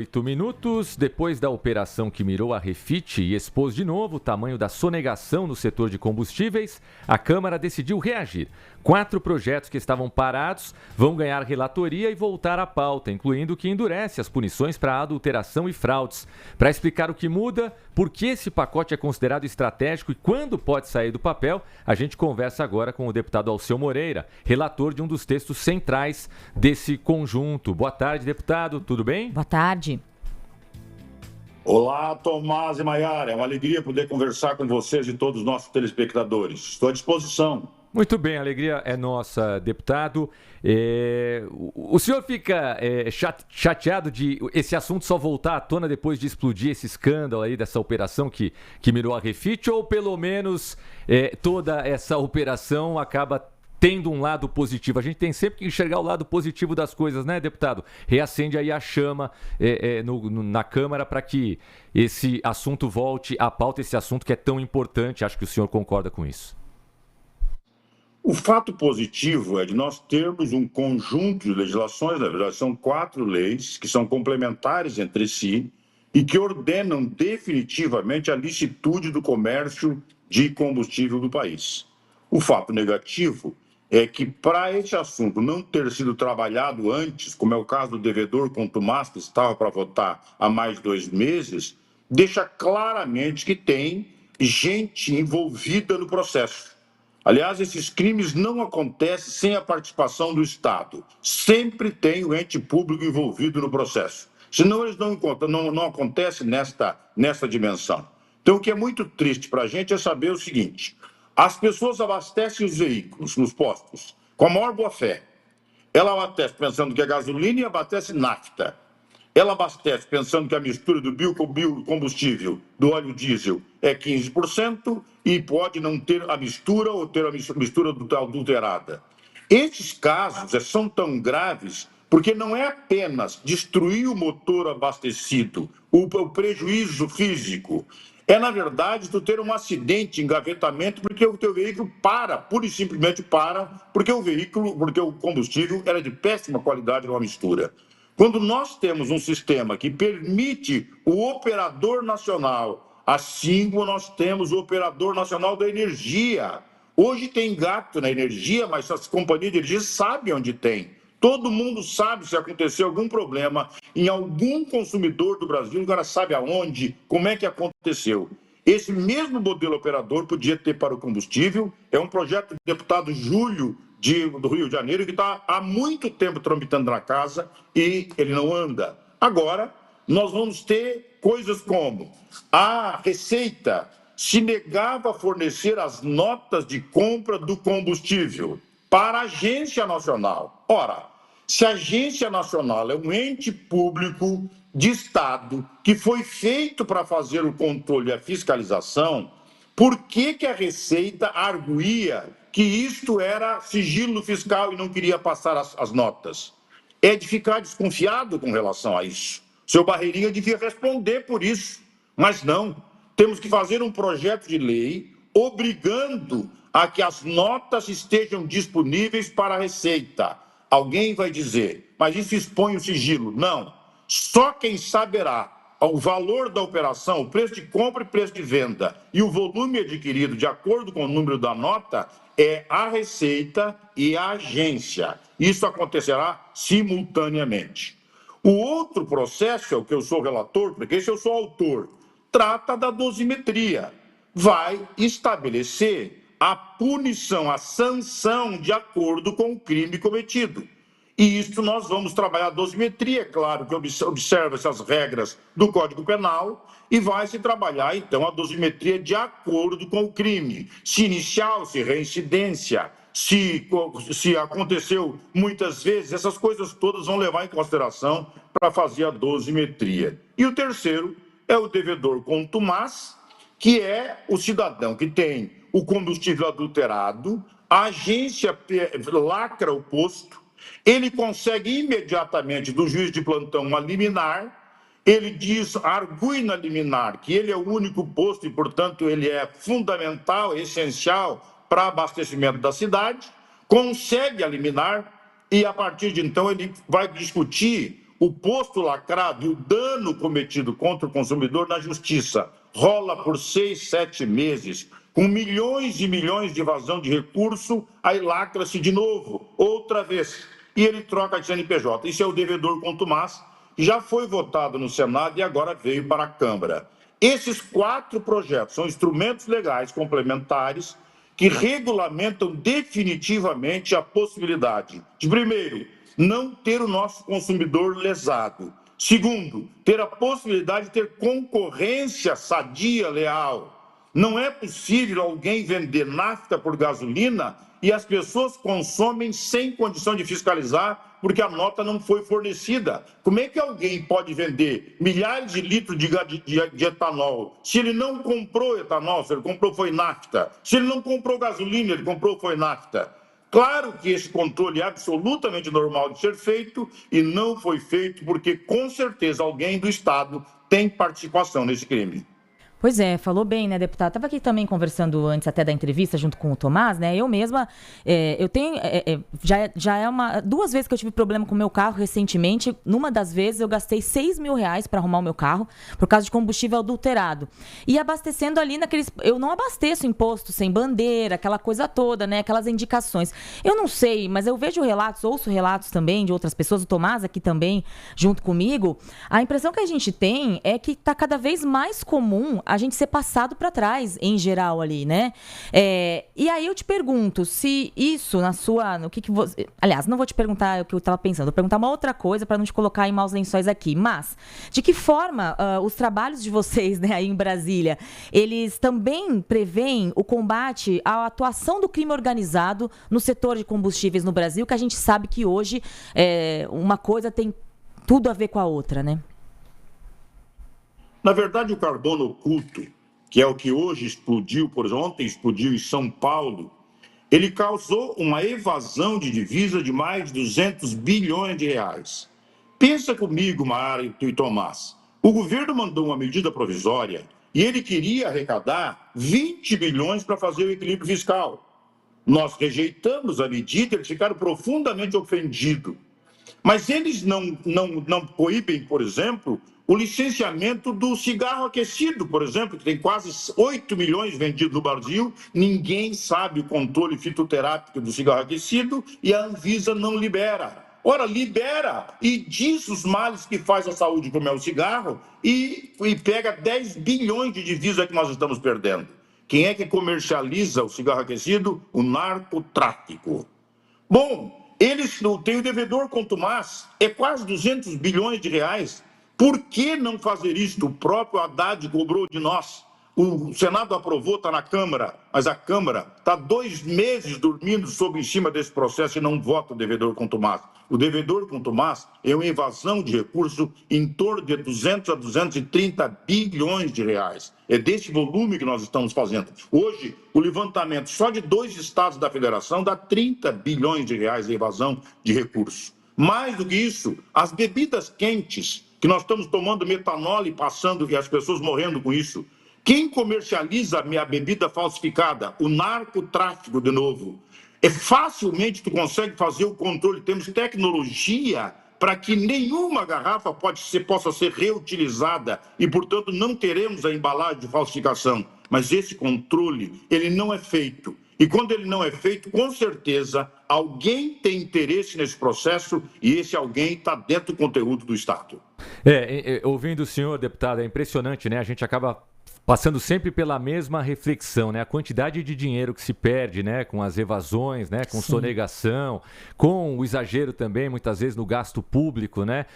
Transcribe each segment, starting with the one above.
8 minutos depois da operação que mirou a Refit e expôs de novo o tamanho da sonegação no setor de combustíveis, a Câmara decidiu reagir. 4 projetos que estavam parados vão ganhar relatoria e voltar à pauta, incluindo o que endurece as punições para adulteração e fraudes. Para explicar o que muda, por que esse pacote é considerado estratégico e quando pode sair do papel, a gente conversa agora com o deputado Alceu Moreira, relator de um dos textos centrais desse conjunto. Boa tarde, deputado. Tudo bem? Boa tarde. Olá, Tomás e Maiara. É uma alegria poder conversar com vocês e todos os nossos telespectadores. Estou à disposição. Muito bem, a alegria é nossa, deputado. O senhor fica chateado de esse assunto só voltar à tona depois de explodir esse escândalo aí dessa operação que mirou a Refit, ou pelo menos toda essa operação acaba tendo um lado positivo? A gente tem sempre que enxergar o lado positivo das coisas, né, deputado? Reacende aí a chama na Câmara para que esse assunto volte à pauta, esse assunto que é tão importante. Acho que o senhor concorda com isso. O fato positivo é de nós termos um conjunto de legislações, na verdade são 4 leis que são complementares entre si e que ordenam definitivamente a licitude do comércio de combustível do país. O fato negativo é que, para esse assunto não ter sido trabalhado antes, como é o caso do devedor contumaz, que estava para votar há mais de 2 meses, deixa claramente que tem gente envolvida no processo. Aliás, esses crimes não acontecem sem a participação do Estado. Sempre tem o ente público envolvido no processo. Senão, eles não acontecem nesta dimensão. Então, o que é muito triste para a gente é saber o seguinte: as pessoas abastecem os veículos nos postos com a maior boa-fé. Ela abastece pensando que é gasolina e abastece nafta. Ela abastece pensando que a mistura do biocombustível, do óleo diesel, é 15% e pode não ter a mistura ou ter a mistura adulterada. Esses casos são tão graves porque não é apenas destruir o motor abastecido, o prejuízo físico. É, na verdade, tu ter um acidente, engavetamento, porque o teu veículo para, pura e simplesmente para, porque o combustível era de péssima qualidade numa mistura. Quando nós temos um sistema que permite o operador nacional, assim como nós temos o operador nacional da energia. Hoje tem gato na energia, mas as companhias de energia sabem onde tem. Todo mundo sabe se acontecer algum problema em algum consumidor do Brasil, o cara sabe aonde, como é que aconteceu. Esse mesmo modelo operador podia ter para o combustível. É um projeto do deputado Júlio do Rio de Janeiro que está há muito tempo tramitando na casa e ele não anda. Agora, nós vamos ter coisas como a Receita se negava a fornecer as notas de compra do combustível para a Agência Nacional. Ora, se a Agência Nacional é um ente público de Estado que foi feito para fazer o controle e a fiscalização, por que a Receita arguía que isto era sigilo fiscal e não queria passar as notas? É de ficar desconfiado com relação a isso. O seu Barreirinha devia responder por isso, mas não. Temos que fazer um projeto de lei obrigando a que as notas estejam disponíveis para a Receita. Alguém vai dizer, mas isso expõe o sigilo. Não. Só quem saberá o valor da operação, o preço de compra e preço de venda e o volume adquirido de acordo com o número da nota é a Receita e a agência. Isso acontecerá simultaneamente. O outro processo, é o que eu sou relator, porque esse eu sou autor, trata da dosimetria. Vai estabelecer a punição, a sanção de acordo com o crime cometido. E isso nós vamos trabalhar a dosimetria, é claro, que observa essas regras do Código Penal, e vai se trabalhar, então, a dosimetria de acordo com o crime. Se inicial, se reincidência, se aconteceu muitas vezes, essas coisas todas vão levar em consideração para fazer a dosimetria. E o terceiro é o devedor contumaz, que é o cidadão que tem o combustível adulterado, a agência lacra o posto, ele consegue imediatamente do juiz de plantão uma liminar, ele diz, argui na liminar, que ele é o único posto e, portanto, ele é fundamental, essencial para abastecimento da cidade, consegue a liminar e, a partir de então, ele vai discutir o posto lacrado e o dano cometido contra o consumidor na justiça rola por 6, 7 meses, com milhões e milhões de evasão de recurso, aí lacra-se de novo, outra vez, e ele troca de CNPJ. Isso é o devedor contumaz, que já foi votado no Senado e agora veio para a Câmara. Esses 4 projetos são instrumentos legais complementares que regulamentam definitivamente a possibilidade de, primeiro, não ter o nosso consumidor lesado. Segundo, ter a possibilidade de ter concorrência sadia, leal. Não é possível alguém vender nafta por gasolina e as pessoas consomem sem condição de fiscalizar porque a nota não foi fornecida. Como é que alguém pode vender milhares de litros de etanol se ele não comprou etanol, se ele comprou foi nafta? Se ele não comprou gasolina, ele comprou foi nafta? Claro que esse controle é absolutamente normal de ser feito e não foi feito porque, com certeza, alguém do Estado tem participação nesse crime. Pois é, falou bem, né, deputado? Estava aqui também conversando antes até da entrevista junto com o Tomás, né? Eu mesma, eu tenho, já é 2 vezes que eu tive problema com o meu carro recentemente. Numa das vezes eu gastei R$6.000 para arrumar o meu carro por causa de combustível adulterado. E abastecendo ali naqueles, eu não abasteço em posto sem bandeira, aquela coisa toda, né? Aquelas indicações. Eu não sei, mas eu vejo relatos, ouço relatos também de outras pessoas, o Tomás aqui também junto comigo. A impressão que a gente tem é que está cada vez mais comum a gente ser passado para trás, em geral, ali, né? E aí eu te pergunto se isso, no que você... Aliás, não vou te perguntar o que eu estava pensando, vou perguntar uma outra coisa para não te colocar em maus lençóis aqui, mas de que forma os trabalhos de vocês, né, aí em Brasília, eles também preveem o combate à atuação do crime organizado no setor de combustíveis no Brasil, que a gente sabe que hoje uma coisa tem tudo a ver com a outra, né? Na verdade, o carbono oculto, que é o que hoje explodiu, por exemplo, ontem explodiu em São Paulo, ele causou uma evasão de divisa de mais de 200 bilhões de reais. Pensa comigo, Mara e Tomás. O governo mandou uma medida provisória e ele queria arrecadar 20 bilhões para fazer o equilíbrio fiscal. Nós rejeitamos a medida, eles ficaram profundamente ofendidos. Mas eles não proíbem, por exemplo, o licenciamento do cigarro aquecido, por exemplo, que tem quase 8 milhões vendidos no Brasil. Ninguém sabe o controle fitoterápico do cigarro aquecido e a Anvisa não libera. Ora, libera e diz os males que faz a saúde, como é o cigarro, e pega 10 bilhões de divisa que nós estamos perdendo. Quem é que comercializa o cigarro aquecido? O narcotráfico. Bom, eles têm o devedor contumaz, é quase 200 bilhões de reais. Por que não fazer isto? O próprio Haddad cobrou de nós. O Senado aprovou, está na Câmara, mas a Câmara está 2 meses dormindo em cima desse processo e não vota o devedor contumaz. O devedor contumaz é uma invasão de recursos em torno de 200 a 230 bilhões de reais. É desse volume que nós estamos fazendo. Hoje, o levantamento só de 2 estados da federação dá 30 bilhões de reais de evasão de recursos. Mais do que isso, as bebidas quentes, que nós estamos tomando metanol e passando e as pessoas morrendo com isso. Quem comercializa a bebida falsificada? O narcotráfico, de novo. Facilmente tu consegue fazer o controle. Temos tecnologia para que nenhuma garrafa possa ser reutilizada e, portanto, não teremos a embalagem de falsificação. Mas esse controle, ele não é feito. E quando ele não é feito, com certeza, alguém tem interesse nesse processo e esse alguém está dentro do conteúdo do Estado. Ouvindo o senhor, deputado, é impressionante, né? A gente acaba passando sempre pela mesma reflexão, né? A quantidade de dinheiro que se perde, né? Com as evasões, né? Com sonegação, com o exagero também, muitas vezes, no gasto público, né?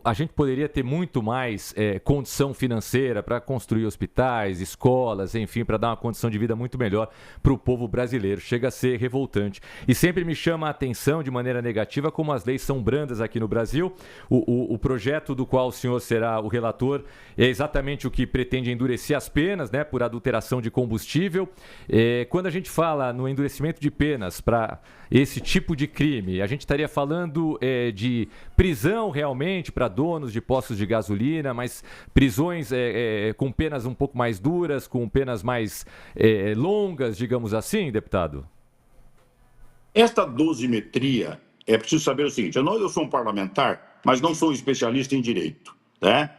A gente poderia ter muito mais condição financeira para construir hospitais, escolas, enfim, para dar uma condição de vida muito melhor para o povo brasileiro. Chega a ser revoltante. E sempre me chama a atenção, de maneira negativa, como as leis são brandas aqui no Brasil. O projeto do qual o senhor será o relator é exatamente o que pretende endurecer as penas, né, por adulteração de combustível. Quando a gente fala no endurecimento de penas para esse tipo de crime, a gente estaria falando de prisão realmente para donos de postos de gasolina, mas prisões com penas um pouco mais duras, com penas mais longas, digamos assim, deputado? Esta dosimetria, é preciso saber o seguinte, eu sou um parlamentar mas não sou especialista em direito, né?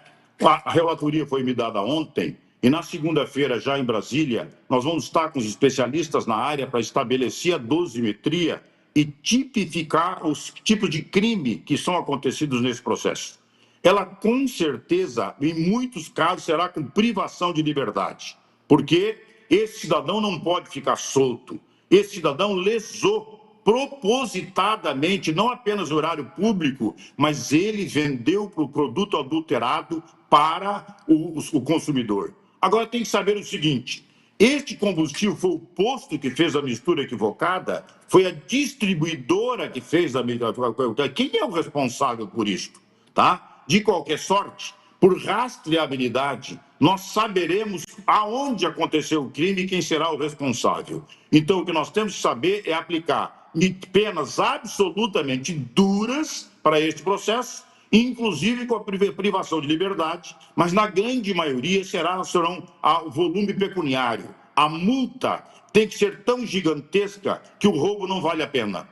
A relatoria foi me dada ontem e na segunda-feira, já em Brasília, nós vamos estar com os especialistas na área para estabelecer a dosimetria e tipificar os tipos de crime que são acontecidos nesse processo. Ela, com certeza, em muitos casos, será com privação de liberdade, porque esse cidadão não pode ficar solto. Esse cidadão lesou propositadamente, não apenas o erário público, mas ele vendeu o produto adulterado para o consumidor. Agora tem que saber o seguinte: este combustível foi o posto que fez a mistura equivocada, foi a distribuidora que fez a mistura equivocada. Quem é o responsável por isso? Tá? De qualquer sorte, por rastreabilidade, nós saberemos aonde aconteceu o crime e quem será o responsável. Então, o que nós temos que saber é aplicar penas absolutamente duras para este processo, inclusive com a privação de liberdade, mas na grande maioria serão o volume pecuniário. A multa tem que ser tão gigantesca que o roubo não vale a pena.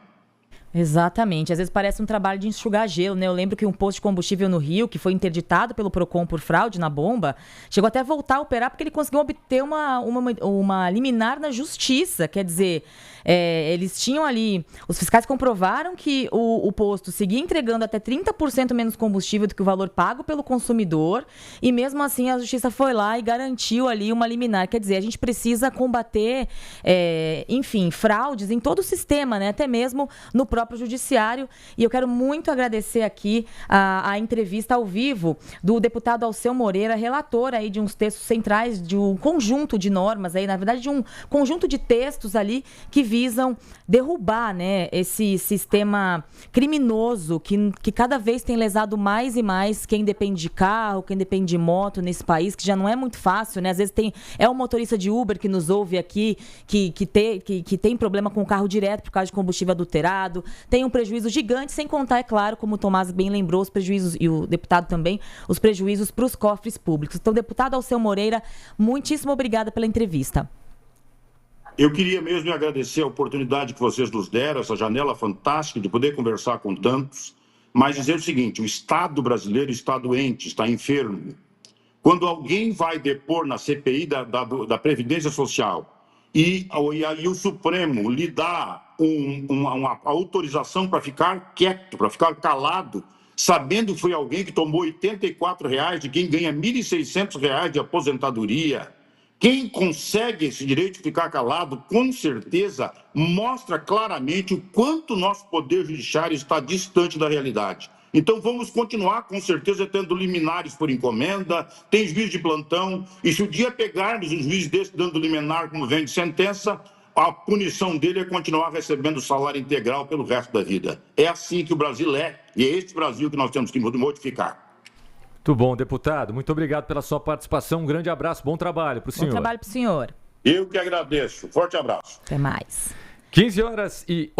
Exatamente. Às vezes parece um trabalho de enxugar gelo, né? Eu lembro que um posto de combustível no Rio, que foi interditado pelo Procon por fraude na bomba, chegou até a voltar a operar porque ele conseguiu obter uma liminar na justiça. Quer dizer, eles tinham ali... Os fiscais comprovaram que o posto seguia entregando até 30% menos combustível do que o valor pago pelo consumidor e mesmo assim a justiça foi lá e garantiu ali uma liminar. Quer dizer, a gente precisa combater, enfim, fraudes em todo o sistema, né? Até mesmo no próprio judiciário. E eu quero muito agradecer aqui a entrevista ao vivo do deputado Alceu Moreira, relator aí de uns textos centrais, de um conjunto de normas aí, na verdade de um conjunto de textos ali que visam derrubar, né, esse sistema criminoso que cada vez tem lesado mais e mais quem depende de carro, quem depende de moto nesse país, que já não é muito fácil, né? Às vezes é um motorista de Uber que nos ouve aqui, que tem problema com o carro direto por causa de combustível adulterado, tem um prejuízo gigante, sem contar, é claro, como o Tomás bem lembrou, os prejuízos, e o deputado também, os prejuízos para os cofres públicos. Então, deputado Alceu Moreira, muitíssimo obrigada pela entrevista. Eu queria mesmo agradecer a oportunidade que vocês nos deram, essa janela fantástica de poder conversar com tantos, mas dizer o seguinte: o Estado brasileiro está doente, está enfermo. Quando alguém vai depor na CPI da Previdência Social e o Supremo lhe dá uma autorização para ficar quieto, para ficar calado, sabendo que foi alguém que tomou R$ 84 de quem ganha R$ 1.600 de aposentadoria, quem consegue esse direito de ficar calado, com certeza, mostra claramente o quanto o nosso poder judiciário está distante da realidade. Então vamos continuar, com certeza, tendo liminares por encomenda, tem juiz de plantão, e se o dia pegarmos um juiz desse dando liminar como vem de sentença, a punição dele é continuar recebendo o salário integral pelo resto da vida. É assim que o Brasil é, e é esse Brasil que nós temos que modificar. Muito bom, deputado. Muito obrigado pela sua participação. Um grande abraço, bom trabalho para o senhor. Bom trabalho para o senhor. Eu que agradeço. Forte abraço. Até mais. 15h11.